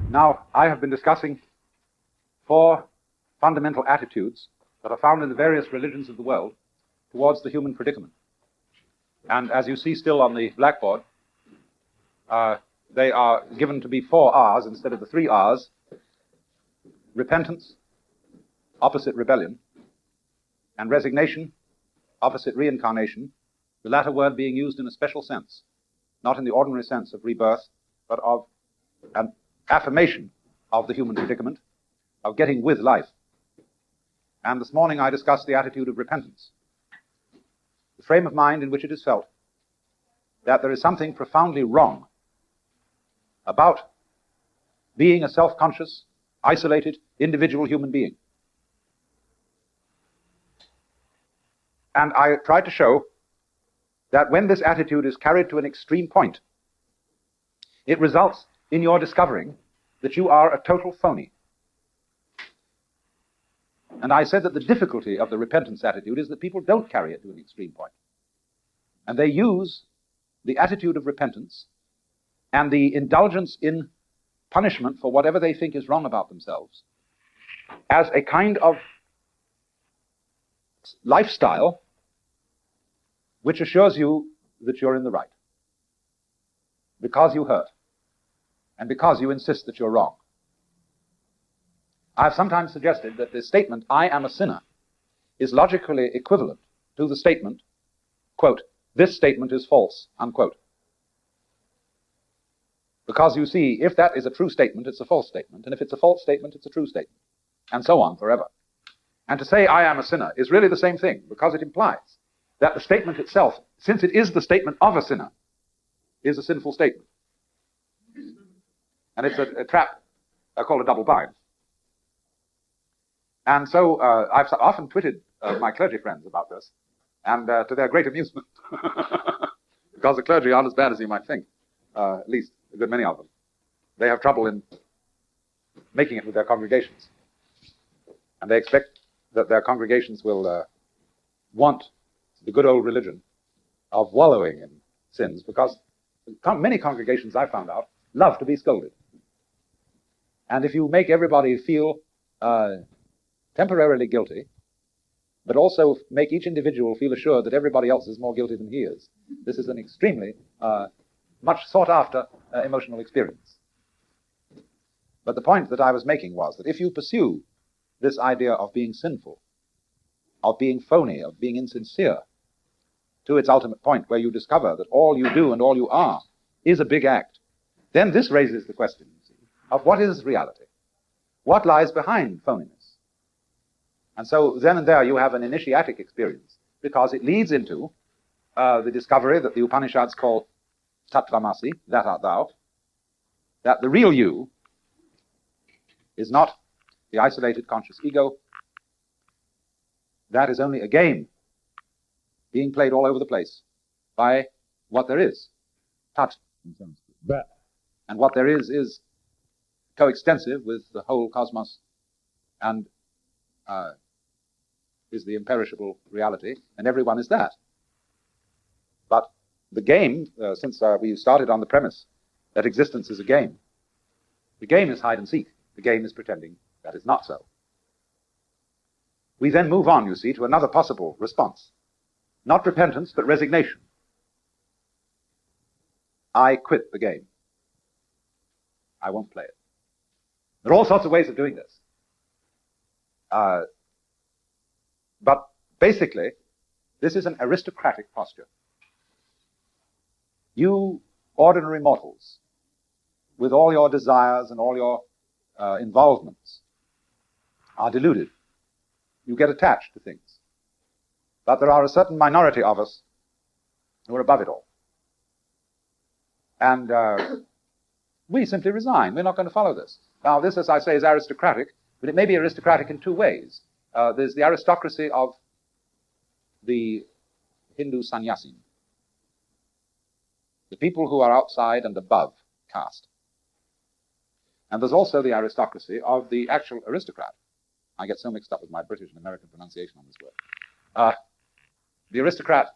Now, I have been discussing 4 fundamental attitudes that are found in the various religions of the world towards the human predicament. And as you see still on the blackboard, they are given to be 4 R's instead of the 3 R's: repentance, opposite rebellion, and resignation, opposite reincarnation, the latter word being used in a special sense, not in the ordinary sense of rebirth, but of an affirmation of the human predicament, of getting with life. And this morning I discussed the attitude of repentance, the frame of mind in which it is felt that there is something profoundly wrong about being a self-conscious, isolated, individual human being. And I tried to show that when this attitude is carried to an extreme point, it results in your discovering that you are a total phony. And I said that the difficulty of the repentance attitude is that people don't carry it to an extreme point. And they use the attitude of repentance and the indulgence in punishment for whatever they think is wrong about themselves as a kind of lifestyle which assures you that you're in the right, because you hurt, and because you insist that you're wrong. I've sometimes suggested that the statement, "I am a sinner," is logically equivalent to the statement, quote, "this statement is false," unquote. Because you see, if that is a true statement, it's a false statement, and if it's a false statement, it's a true statement, and so on forever. And to say, "I am a sinner," is really the same thing, because it implies that the statement itself, since it is the statement of a sinner, is a sinful statement. And it's a trap called a double bind. And so I've often twitted my clergy friends about this, and to their great amusement, because the clergy aren't as bad as you might think, at least a good many of them. They have trouble in making it with their congregations. And they expect that their congregations will want the good old religion of wallowing in sins, because many congregations, I found out, love to be scolded. And if you make everybody feel temporarily guilty, but also make each individual feel assured that everybody else is more guilty than he is, this is an extremely much sought-after emotional experience. But the point that I was making was that if you pursue this idea of being sinful, of being phony, of being insincere, to its ultimate point where you discover that all you do and all you are is a big act, then this raises the question, you see, of what is reality? What lies behind phoniness? And so then and there you have an initiatic experience, because it leads into the discovery that the Upanishads call Tattvamasi, that art thou, that the real you is not the isolated conscious ego. That is only a game being played all over the place by what there is, Tat. And what there is coextensive with the whole cosmos and is the imperishable reality, and everyone is that. But the game, since we started on the premise that existence is a game, the game is hide and seek. The game is pretending that is not so. We then move on, you see, to another possible response. Not repentance, but resignation. I quit the game. I won't play it. There are all sorts of ways of doing this. But basically, this is an aristocratic posture. You ordinary mortals, with all your desires and all your involvements, are deluded. You get attached to things. But there are a certain minority of us who are above it all. And we simply resign. We're not going to follow this. Now, this, as I say, is aristocratic, but it may be aristocratic in 2 ways. There's the aristocracy of the Hindu sannyasin, the people who are outside and above caste. And there's also the aristocracy of the actual aristocrat. I get so mixed up with my British and American pronunciation on this word. The aristocrat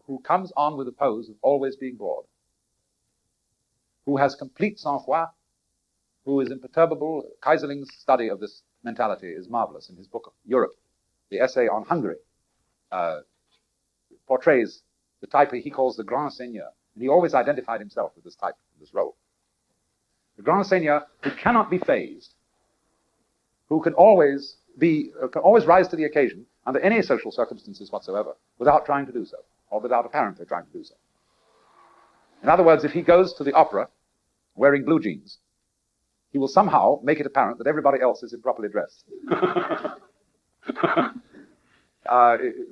who comes on with the pose of always being bored, who has complete sang-froid, who is imperturbable. Kaiserling's study of this mentality is marvelous. In his book, Europe, the essay on Hungary portrays the type he calls the grand seigneur. And he always identified himself with this type, this role. The grand seigneur who cannot be fazed, who can always rise to the occasion under any social circumstances whatsoever, without trying to do so, or without apparently trying to do so. In other words, if he goes to the opera wearing blue jeans, he will somehow make it apparent that everybody else is improperly dressed.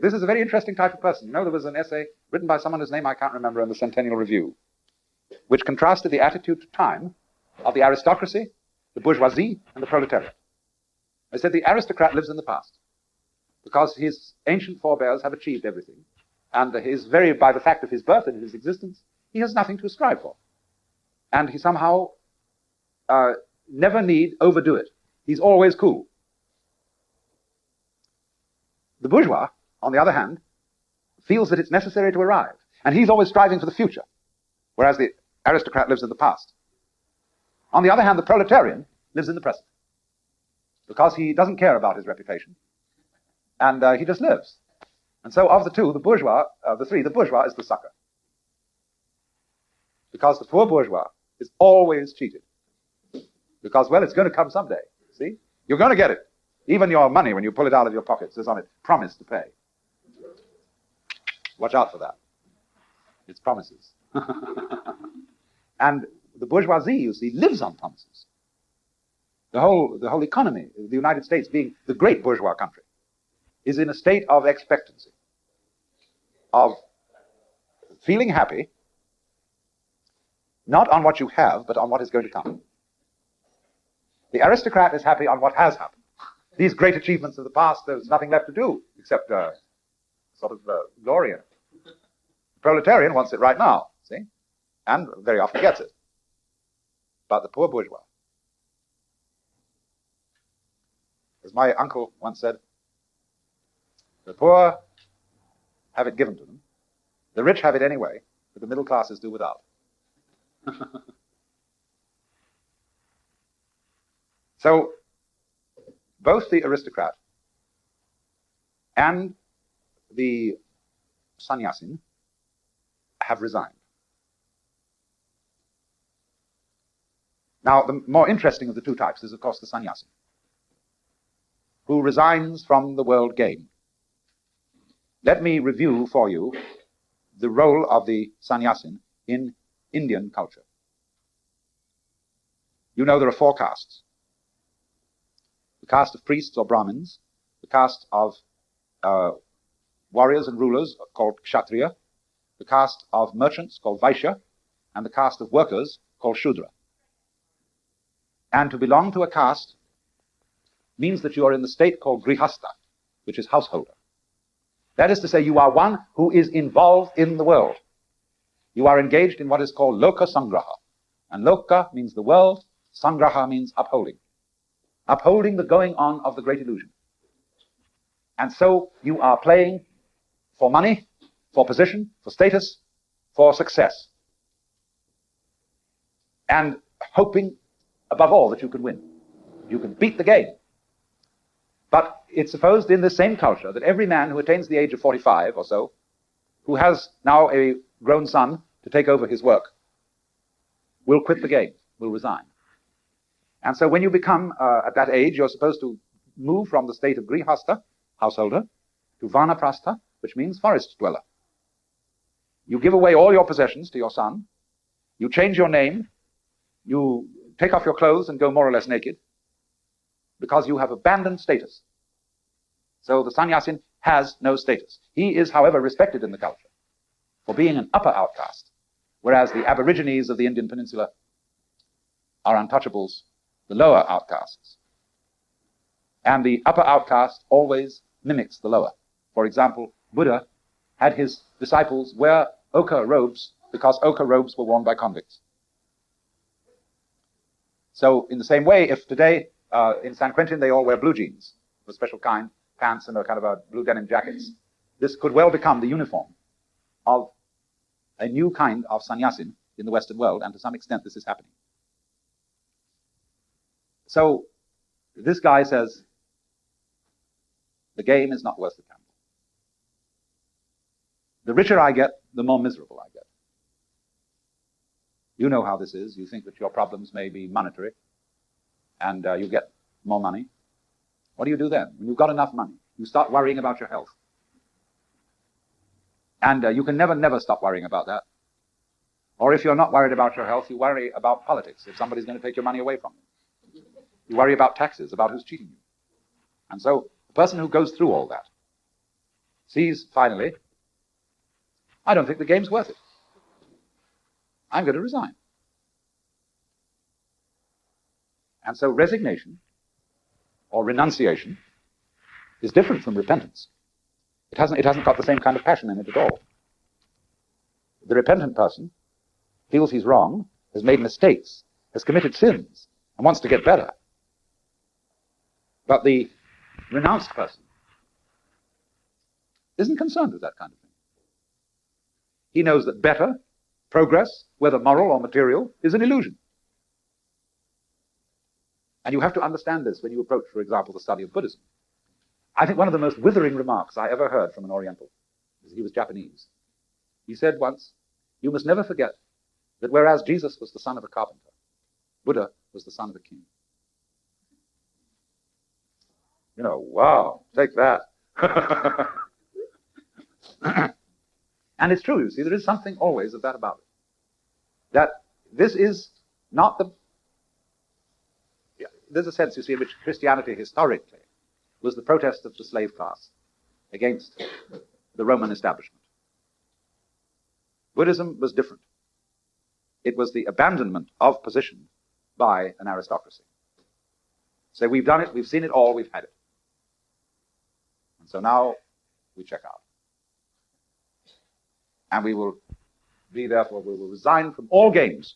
This is a very interesting type of person. You know, there was an essay written by someone whose name I can't remember in the Centennial Review, which contrasted the attitude to time of the aristocracy, the bourgeoisie, and the proletariat. I said the aristocrat lives in the past because his ancient forebears have achieved everything, and by the fact of his birth and his existence, he has nothing to strive for. And he somehow never need overdo it. He's always cool. The bourgeois, on the other hand, feels that it's necessary to arrive, and he's always striving for the future, whereas the aristocrat lives in the past. On the other hand, the proletarian lives in the present, because he doesn't care about his reputation, and he just lives. And so of the two, the bourgeois is the sucker. Because the poor bourgeois is always cheated. Because, well, it's going to come someday, see? You're going to get it. Even your money, when you pull it out of your pocket, says on it, promise to pay. Watch out for that. It's promises. And the bourgeoisie, you see, lives on promises. The whole economy, the United States being the great bourgeois country, is in a state of expectancy, of feeling happy, not on what you have, but on what is going to come. The aristocrat is happy on what has happened. These great achievements of the past, there's nothing left to do except glory in it. The proletarian wants it right now, see? And very often gets it. But the poor bourgeois, as my uncle once said, the poor have it given to them, the rich have it anyway, but the middle classes do without. So, both the aristocrat and the sannyasin have resigned. Now, the more interesting of the two types is, of course, the sannyasin, who resigns from the world game. Let me review for you the role of the sannyasin in Indian culture. You know there are 4 castes. The caste of priests or Brahmins, the caste of warriors and rulers called Kshatriya, the caste of merchants called Vaishya, and the caste of workers called Shudra. And to belong to a caste means that you are in the state called Grihastha, which is householder. That is to say, you are one who is involved in the world. You are engaged in what is called Loka Sangraha. And Loka means the world, Sangraha means upholding. Upholding the going on of the great illusion. And so you are playing for money, for position, for status, for success. And hoping, above all, that you can win. You can beat the game. But it's supposed in the same culture that every man who attains the age of 45 or so, who has now a grown son to take over his work, will quit the game, will resign. And so when you become at that age, you're supposed to move from the state of grihastha, householder, to vanaprastha, which means forest dweller. You give away all your possessions to your son, you change your name, you take off your clothes and go more or less naked, because you have abandoned status. So the sannyasin has no status. He is, however, respected in the culture for being an upper outcast, whereas the aborigines of the Indian peninsula are untouchables, the lower outcasts. And the upper outcast always mimics the lower. For example, Buddha had his disciples wear ochre robes because ochre robes were worn by convicts. So in the same way, if today in San Quentin they all wear blue jeans, of a special kind, pants and a kind of a blue denim jackets, this could well become the uniform of a new kind of sannyasin in the Western world, and to some extent this is happening. So this guy says, the game is not worth the gamble. The richer I get, the more miserable I get. You know how this is. You think that your problems may be monetary, and you get more money. What do you do then? When you've got enough money, you start worrying about your health. And you can never stop worrying about that. Or if you're not worried about your health, you worry about politics, if somebody's going to take your money away from you. You worry about taxes, about who's cheating you. And so the person who goes through all that sees, finally, I don't think the game's worth it. I'm going to resign. And so resignation, or renunciation, is different from repentance. It hasn't got the same kind of passion in it at all. The repentant person feels he's wrong, has made mistakes, has committed sins, and wants to get better. But the renounced person isn't concerned with that kind of thing. He knows that better, progress, whether moral or material, is an illusion. And you have to understand this when you approach, for example, the study of Buddhism. I think one of the most withering remarks I ever heard from an Oriental, he was Japanese. He said once, you must never forget that whereas Jesus was the son of a carpenter, Buddha was the son of a king. You know, wow, take that. And it's true, you see, there is something always of that about it. That this is not the... There's a sense, you see, in which Christianity historically was the protest of the slave class against the Roman establishment. Buddhism was different. It was the abandonment of position by an aristocracy. So we've done it, we've seen it all, we've had it. And so now we check out. And we will be, therefore, we will resign from all games.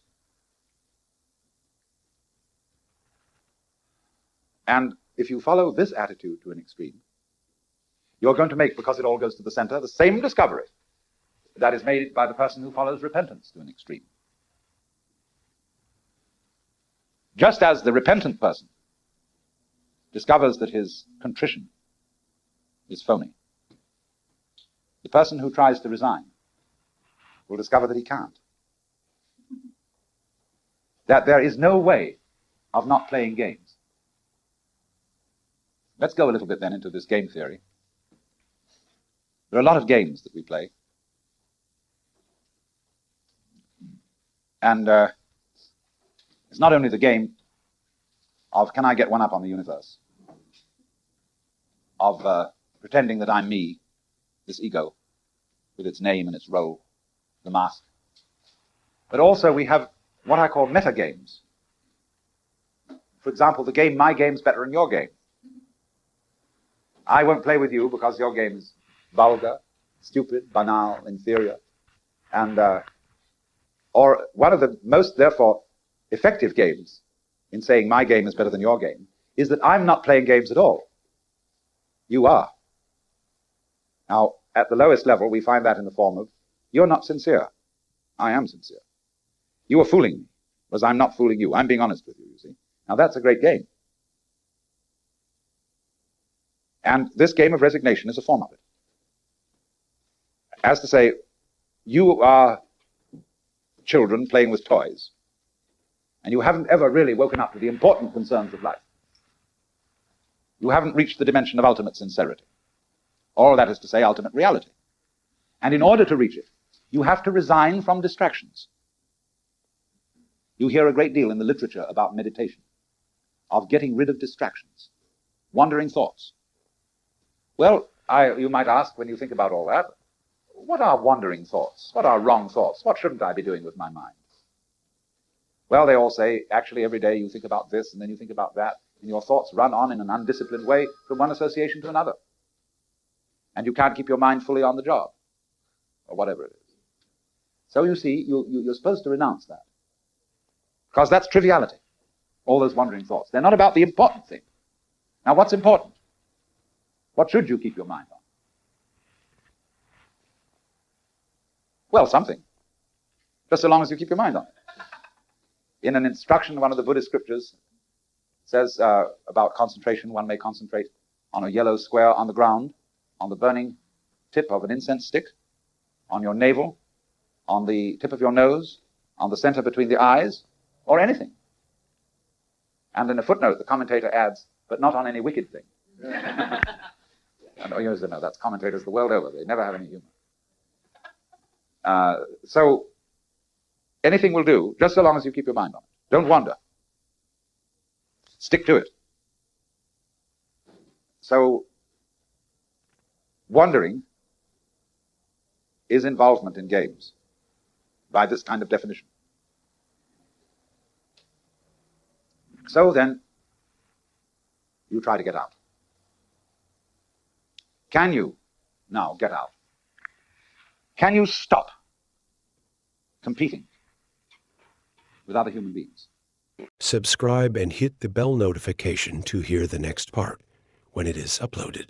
And if you follow this attitude to an extreme, you're going to make, because it all goes to the center, the same discovery that is made by the person who follows repentance to an extreme. Just as the repentant person discovers that his contrition is phony, the person who tries to resign will discover that he can't. That there is no way of not playing games. Let's go a little bit then into this game theory. There are a lot of games that we play. And it's not only the game of can I get one up on the universe, of pretending that I'm me, this ego, with its name and its role, the mask. But also we have what I call meta games. For example, the game, my game's better than your game. I won't play with you because your game is vulgar, stupid, banal, inferior. And or one of the most, therefore, effective games in saying my game is better than your game is that I'm not playing games at all. You are. Now, at the lowest level, we find that in the form of, you're not sincere. I am sincere. You are fooling me, whereas I'm not fooling you. I'm being honest with you, you see. Now, that's a great game. And this game of resignation is a form of it. As to say, you are children playing with toys, and you haven't ever really woken up to the important concerns of life. You haven't reached the dimension of ultimate sincerity, or that is to say, ultimate reality. And in order to reach it, you have to resign from distractions. You hear a great deal in the literature about meditation, of getting rid of distractions, wandering thoughts. Well, you might ask, when you think about all that, what are wandering thoughts? What are wrong thoughts? What shouldn't I be doing with my mind? Well, they all say, actually, every day you think about this, and then you think about that, and your thoughts run on in an undisciplined way from one association to another. And you can't keep your mind fully on the job, or whatever it is. So you see, you're supposed to renounce that. Because that's triviality, all those wandering thoughts. They're not about the important thing. Now, what's important? What should you keep your mind on? Well, something. Just so long as you keep your mind on it. In an instruction, one of the Buddhist scriptures says about concentration, one may concentrate on a yellow square on the ground, on the burning tip of an incense stick, on your navel, on the tip of your nose, on the center between the eyes, or anything. And in a footnote, the commentator adds, but not on any wicked thing. And you know, that's commentators the world over. They never have any humor. So anything will do, just so long as you keep your mind on it. Don't wander. Stick to it. So wandering is involvement in games by this kind of definition. So then, you try to get out. Can you now get out? Can you stop competing with other human beings? Subscribe and hit the bell notification to hear the next part when it is uploaded.